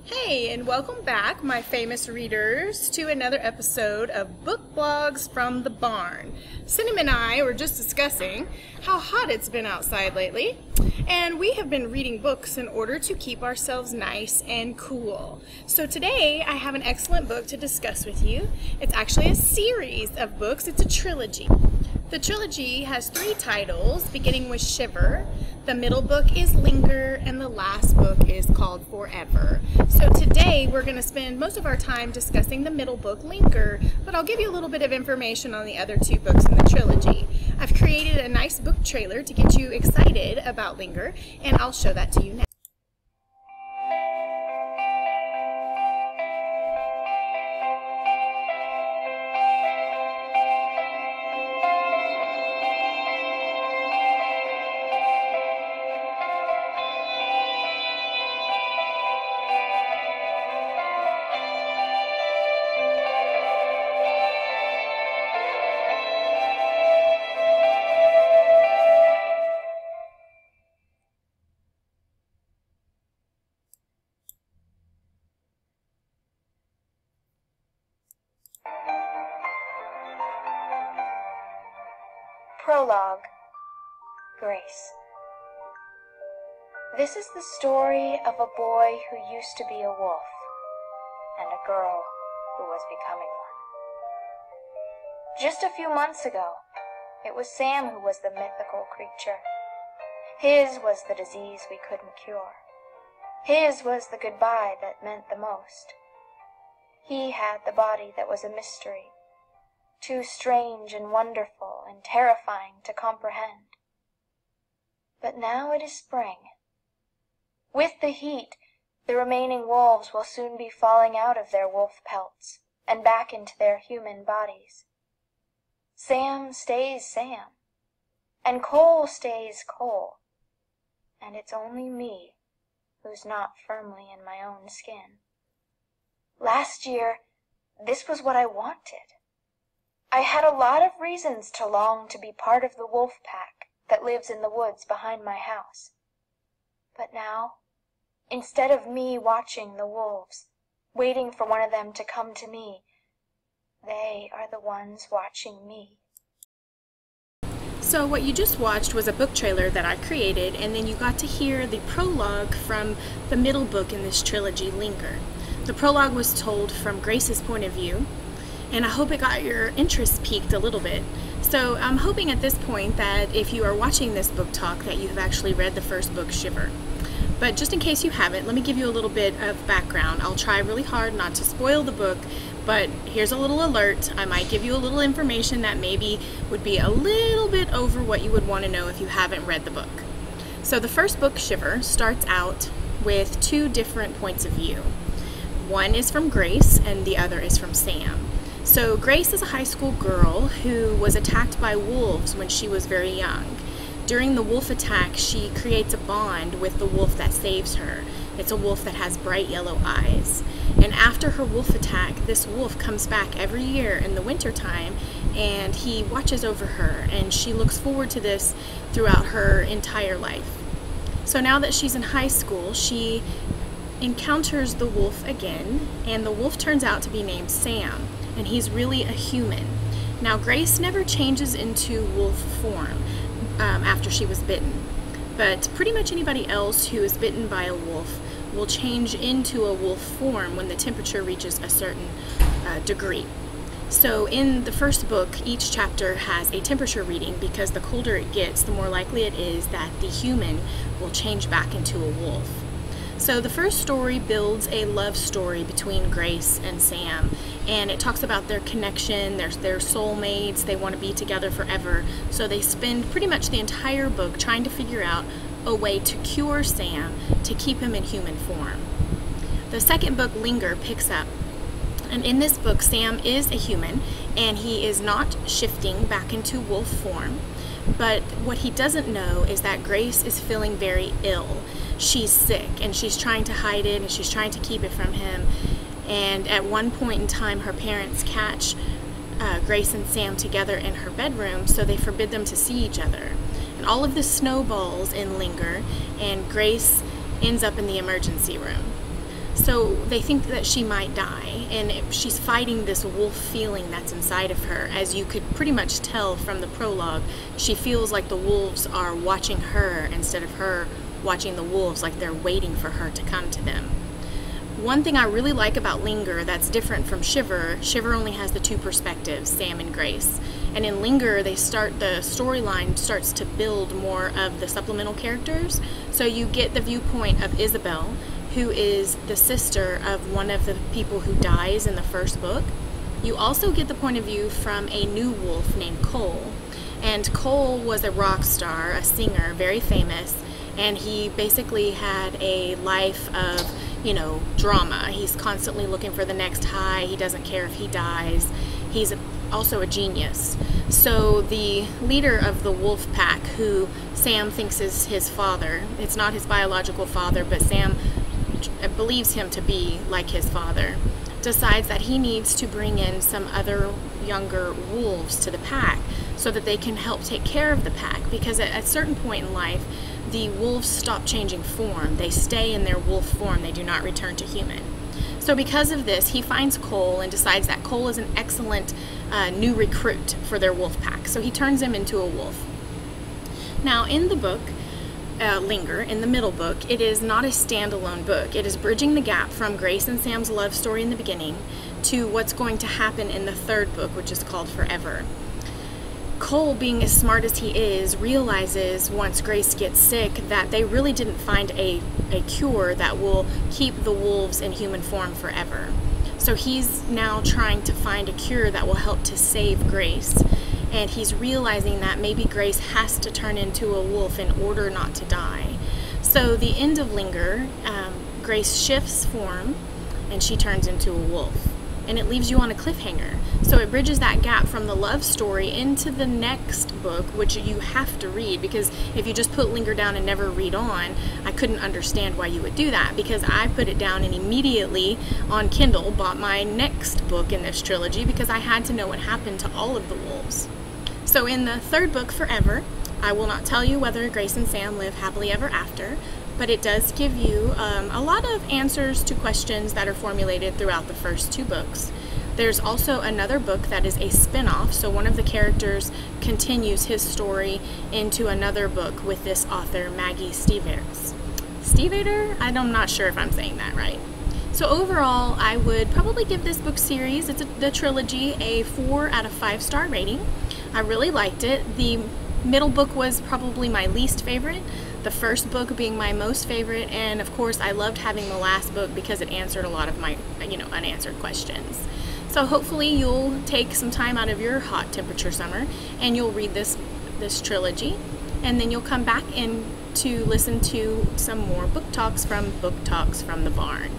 Hey, and welcome back, my famous readers, to another episode of Book Blogs from the Barn. Cinnamon and I were just discussing how hot it's been outside lately, and we have been reading books in order to keep ourselves nice and cool. So today I have an excellent book to discuss with you. It's actually a series of books. It's a trilogy. The trilogy has 3 titles, beginning with Shiver. The middle book is Linger, and the last book is called Forever. So today we're going to spend most of our time discussing the middle book, Linger, but I'll give you a little bit of information on the other 2 books in the trilogy. I've created a nice book trailer to get you excited about Linger, and I'll show that to you now. Prologue. Grace. This is the story of a boy who used to be a wolf, and a girl who was becoming one. Just a few months ago, it was Sam who was the mythical creature. His was the disease we couldn't cure. His was the goodbye that meant the most. He had the body that was a mystery, too strange and wonderful and terrifying to comprehend. But now it is spring. With the heat, the remaining wolves will soon be falling out of their wolf pelts and back into their human bodies. Sam stays Sam, and Cole stays Cole, and it's only me who's not firmly in my own skin. Last year, this was what I wanted. I had a lot of reasons to long to be part of the wolf pack that lives in the woods behind my house. But now, instead of me watching the wolves, waiting for one of them to come to me, they are the ones watching me. So what you just watched was a book trailer that I created, and then you got to hear the prologue from the middle book in this trilogy, Linger. The prologue was told from Grace's point of view, and I hope it got your interest piqued a little bit. So I'm hoping at this point that if you are watching this book talk that you have actually read the first book, Shiver. But just in case you haven't, let me give you a little bit of background. I'll try really hard not to spoil the book, but here's a little alert. I might give you a little information that maybe would be a little bit over what you would want to know if you haven't read the book. So the first book, Shiver, starts out with 2 different points of view. One is from Grace and the other is from Sam. So Grace is a high school girl who was attacked by wolves when she was very young. During the wolf attack, she creates a bond with the wolf that saves her. It's a wolf that has bright yellow eyes. And after her wolf attack, this wolf comes back every year in the wintertime, and he watches over her, and she looks forward to this throughout her entire life. So now that she's in high school, she encounters the wolf again, and the wolf turns out to be named Sam, and he's really a human. Now Grace never changes into wolf form after she was bitten, but pretty much anybody else who is bitten by a wolf will change into a wolf form when the temperature reaches a certain degree. So in the first book, each chapter has a temperature reading, because the colder it gets, the more likely it is that the human will change back into a wolf. So the first story builds a love story between Grace and Sam, and it talks about their connection. They're soulmates. They want to be together forever. So they spend pretty much the entire book trying to figure out a way to cure Sam to keep him in human form. The second book, Linger, picks up, and in this book Sam is a human, and he is not shifting back into wolf form. But what he doesn't know is that Grace is feeling very ill. She's sick, and she's trying to hide it, and she's trying to keep it from him. And at one point in time, her parents catch Grace and Sam together in her bedroom, so they forbid them to see each other. And all of this snowballs in Linger, and Grace ends up in the emergency room. So they think that she might die, and she's fighting this wolf feeling that's inside of her. As you could pretty much tell from the prologue, she feels like the wolves are watching her instead of her watching the wolves, like they're waiting for her to come to them. One thing I really like about Linger that's different from Shiver only has the two perspectives, Sam and Grace. And in Linger, the storyline starts to build more of the supplemental characters. So you get the viewpoint of Isabel, who is the sister of one of the people who dies in the first book. You also get the point of view from a new wolf named Cole. And Cole was a rock star, a singer, very famous, and he basically had a life of, drama. He's constantly looking for the next high. He doesn't care if he dies. He's also a genius. So the leader of the wolf pack, who Sam thinks is his father, it's not his biological father, but Sam believes him to be like his father, decides that he needs to bring in some other younger wolves to the pack so that they can help take care of the pack, because at a certain point in life, the wolves stop changing form. They stay in their wolf form. They do not return to human. So because of this, he finds Cole and decides that Cole is an excellent new recruit for their wolf pack. So he turns him into a wolf. Now in the book, Linger, in the middle book, it is not a standalone book. It is bridging the gap from Grace and Sam's love story in the beginning to what's going to happen in the third book, which is called Forever. Cole, being as smart as he is, realizes once Grace gets sick that they really didn't find a cure that will keep the wolves in human form forever. So he's now trying to find a cure that will help to save Grace. And he's realizing that maybe Grace has to turn into a wolf in order not to die. So the end of Linger, Grace shifts form and she turns into a wolf. And it leaves you on a cliffhanger. So it bridges that gap from the love story into the next book, which you have to read, because if you just put Linger down and never read on, I couldn't understand why you would do that, because I put it down and immediately on Kindle bought my next book in this trilogy because I had to know what happened to all of the wolves. So in the third book, Forever, I will not tell you whether Grace and Sam live happily ever after, but it does give you a lot of answers to questions that are formulated throughout the first two books. There's also another book that is a spin-off, so one of the characters continues his story into another book with this author, Maggie Stiefvater. Stiefvater? I'm not sure if I'm saying that right. So overall, I would probably give this book series, the trilogy, a 4 out of 5 star rating. I really liked it. The middle book was probably my least favorite, the first book being my most favorite, and of course I loved having the last book because it answered a lot of my unanswered questions. So hopefully you'll take some time out of your hot temperature summer and you'll read this trilogy, and then you'll come back in to listen to some more book talks from the barn.